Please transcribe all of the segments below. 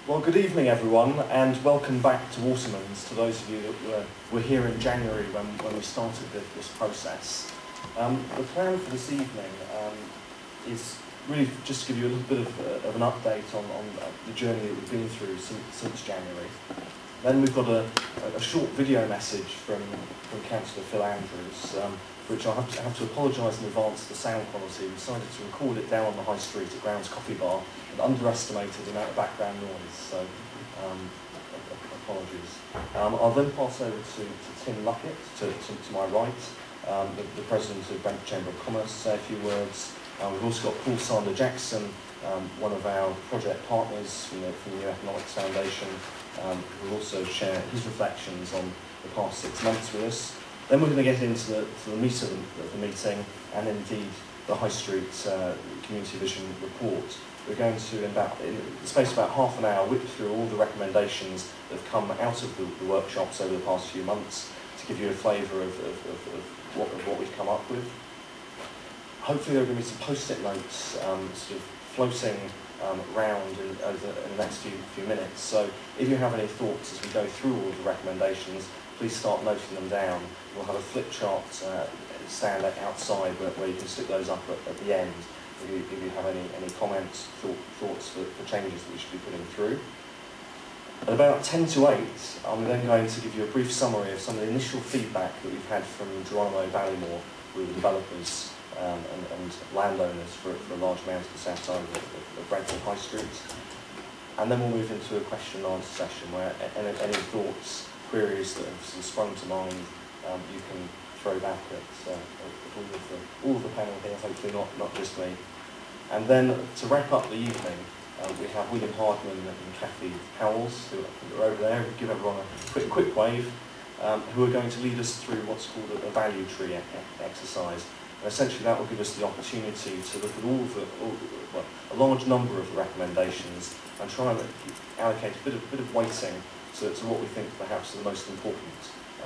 Well, good evening everyone, and welcome back to Watermans, to those of you that were here in January when we started this process. The plan for this evening is really just to give you a little bit of an update on the journey that we've been through since January. Then we've got a short video message from Councillor Cllr Andrews, which I have to apologise in advance for the sound quality. We decided to record it down on the high street at Grounds Coffee Bar and underestimated the amount of background noise, so apologies. I'll then pass over to Tim Luckett, to my right, the President of Brentford Chamber of Commerce, to say a few words. We've also got Cllr Jackson, one of our project partners from the New Economics Foundation, who will also share his reflections on the past 6 months with us. Then we're going to get into the meat of the meeting, and indeed the High Street Community Vision report. We're going to, in the space of about half an hour, whip through all the recommendations that have come out of the workshops over the past few months to give you a flavour of what we've come up with. Hopefully there are going to be some post-it notes sort of floating round in the next few minutes. So if you have any thoughts as we go through all of the recommendations, please start noting them down. We'll have a flip chart stand outside where you can stick those up at the end if you have any comments, thoughts for changes that we should be putting through. At about 10 to 8, I'm then going to give you a brief summary of some of the initial feedback that we've had from Geronimo Ballymore with the developers and landowners for a large amount of the south side of Brentford High Street. And then we'll move into a question and answer session where any thoughts, queries that have sort of sprung to mind, you can throw back at all of the panel here, hopefully not just me. And then to wrap up the evening, we have William Hardman and Kathy Howells, who are over there. We'll give everyone a quick wave, who are going to lead us through what's called a value tree exercise. And essentially that will give us the opportunity to look at a large number of the recommendations and try and allocate a bit of weighting to what we think perhaps are the most important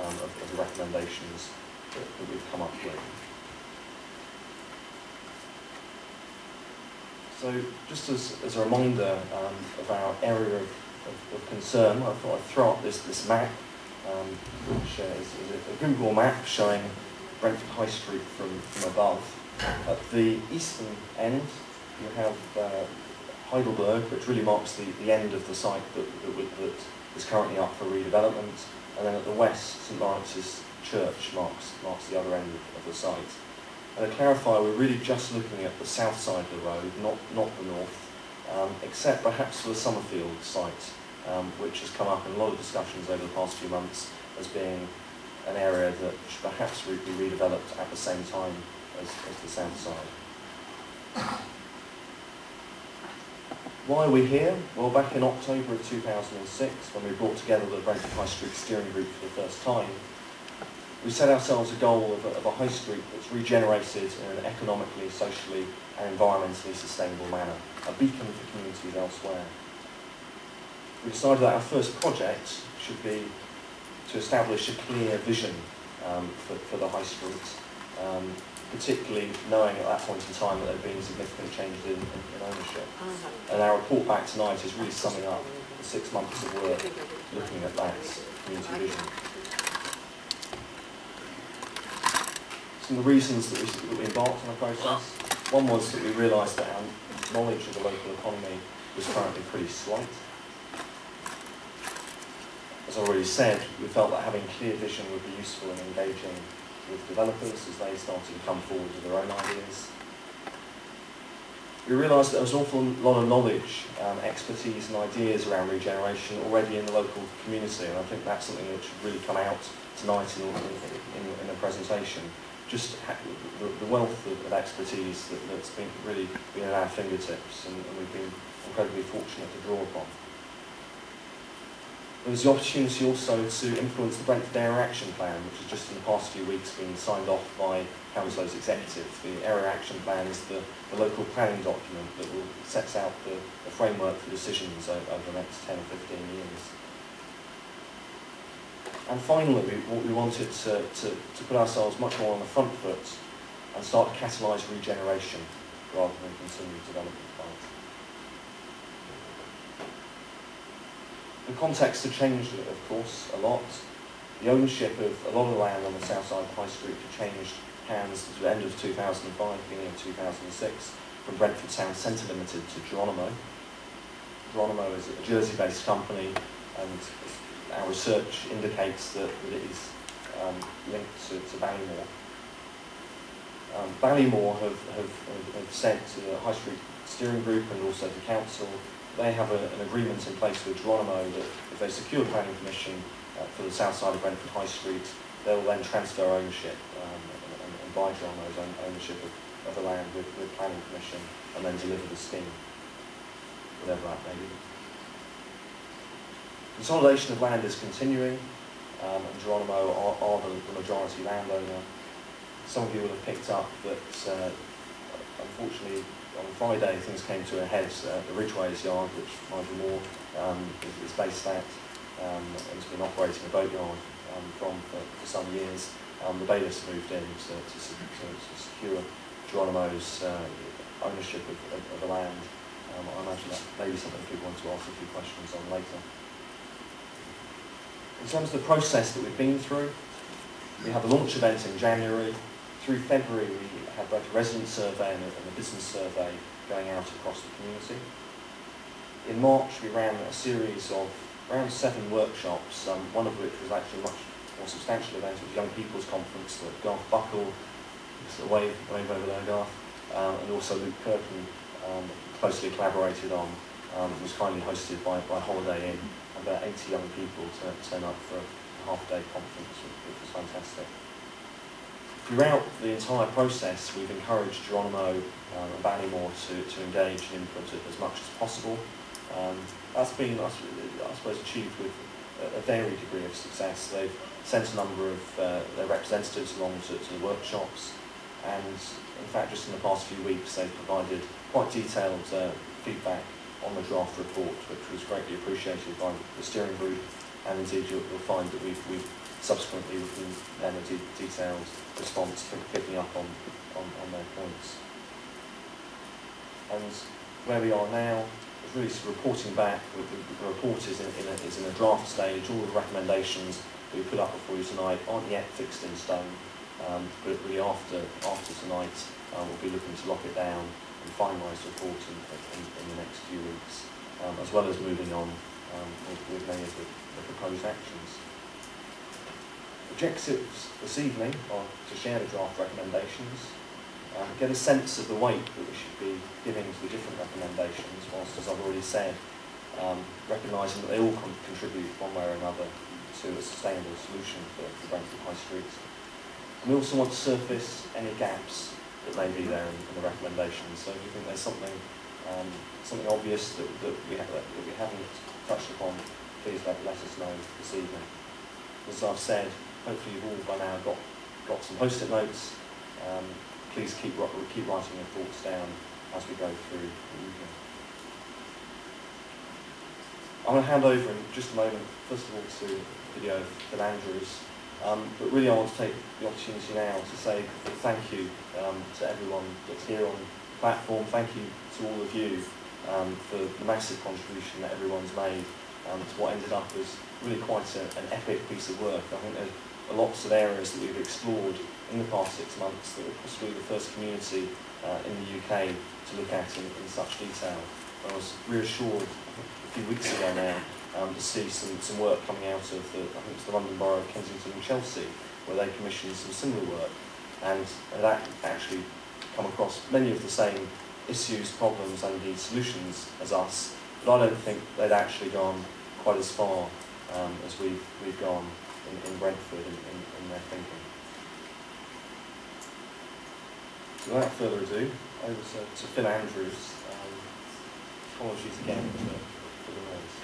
of the recommendations that we've come up with. So just as a reminder of our area of concern, I thought I'd throw up this map, which is a Google map showing Brentford High Street from above. At the eastern end, you have Heidelberg, which really marks the end of the site that is currently up for redevelopment, and then at the west, St Lawrence's Church marks the other end of the site. And to clarify, we're really just looking at the south side of the road, not the north, except perhaps for the Summerfield site, which has come up in a lot of discussions over the past few months as being an area that should perhaps be redeveloped at the same time as the south side. Why are we here? Well, back in October of 2006, when we brought together the Brentford High Street Steering Group for the first time, we set ourselves a goal of a high street that's regenerated in an economically, socially and environmentally sustainable manner, a beacon for communities elsewhere. We decided that our first project should be to establish a clear vision for the high street, particularly knowing at that point in time that there had been significant changes in ownership. And our report back tonight is really summing up the 6 months of work looking at that community vision. Some of the reasons that we embarked on the process, one was that we realised that our knowledge of the local economy was currently pretty slight. As I already said, we felt that having clear vision would be useful in engaging with developers as they started to come forward with their own ideas. We realised that there was an awful lot of knowledge, expertise and ideas around regeneration already in the local community, and I think that's something that should really come out tonight in the presentation. Just the wealth of expertise that's really been at our fingertips, and we've been incredibly fortunate to draw upon. There was the opportunity also to influence the Brentford Area Action Plan, which has just in the past few weeks been signed off by Council's executive. The Area Action Plan is the local planning document that will set out the framework for decisions over the next 10 or 15 years. And finally, we wanted to put ourselves much more on the front foot and start to catalyse regeneration rather than continue development. The context had changed, of course, a lot. The ownership of a lot of the land on the south side of High Street had changed hands at the end of 2005, beginning of 2006, from Brentford Town Centre Limited to Geronimo. Geronimo is a Jersey-based company, and our research indicates that it is linked to Ballymore. Ballymore have sent to the High Street Steering Group and also the Council. They have an agreement in place with Geronimo that if they secure planning permission for the south side of Brentford High Street, they will then transfer ownership and buy Geronimo's ownership of the land with planning permission and then deliver the scheme, whatever that may be. Consolidation of land is continuing, and Geronimo are the majority landowner. Some of you will have picked up that, unfortunately, on Friday things came to a head at the Ridgeway's yard, which Nigel Moore is based at, and has been operating a boat yard for some years. The bailiffs moved in to secure Geronimo's ownership of the land. I imagine that may be something people want to ask a few questions on later. In terms of the process that we've been through, we had the launch event in January. Through February, we had both a resident survey and a business survey going out across the community. In March, we ran a series of around 7 workshops, one of which was actually a much more substantial event. It was a Young People's Conference that Garth Buckle, a wave over there, Garth, and also Luke Kirkham closely collaborated on. It was kindly hosted by Holiday Inn, and about 80 young people turned up for a half-day conference, which was fantastic. Throughout the entire process, we've encouraged Geronimo and Ballymore to engage and input as much as possible. That's been, I suppose, achieved with a varied degree of success. They've sent a number of their representatives along to the workshops, and in fact, just in the past few weeks, they've provided quite detailed feedback on the draft report, which was greatly appreciated by the steering group, and indeed you'll find that we've subsequently written then a detailed response picking up on their points. And where we are now is really sort of reporting back. The report is in a draft stage. All the recommendations that we put up before you tonight aren't yet fixed in stone, but really after tonight we'll be looking to lock it down and finalise the report in the next few weeks, as well as moving on with many of the proposed actions. Objectives this evening are to share the draft recommendations, get a sense of the weight that we should be giving to the different recommendations, whilst, as I've already said, recognising that they all contribute one way or another to a sustainable solution for Brentford High Street. And we also want to surface any gaps that may be there in the recommendations. So if you think there's something obvious that we haven't touched upon, please let us know this evening. As I've said, hopefully you've all by now got some post-it notes. Please keep writing your thoughts down as we go through the evening. I'm going to hand over in just a moment, first of all, to the video of Cllr Andrews. But really I want to take the opportunity now to say thank you to everyone that's here on the platform. Thank you to all of you for the massive contribution that everyone's made to what ended up as really quite an epic piece of work. I think there's lots of areas that we've explored in the past 6 months that were possibly the first community in the UK to look at in such detail. I was reassured a few weeks ago now to see some work coming out of I think it's the London Borough of Kensington and Chelsea, where they commissioned some similar work, and that actually come across many of the same issues, problems and indeed solutions as us, but I don't think they'd actually gone quite as far as we've gone in Brentford in their thinking. So without further ado, over to Cllr Andrews. Apologies again for the noise.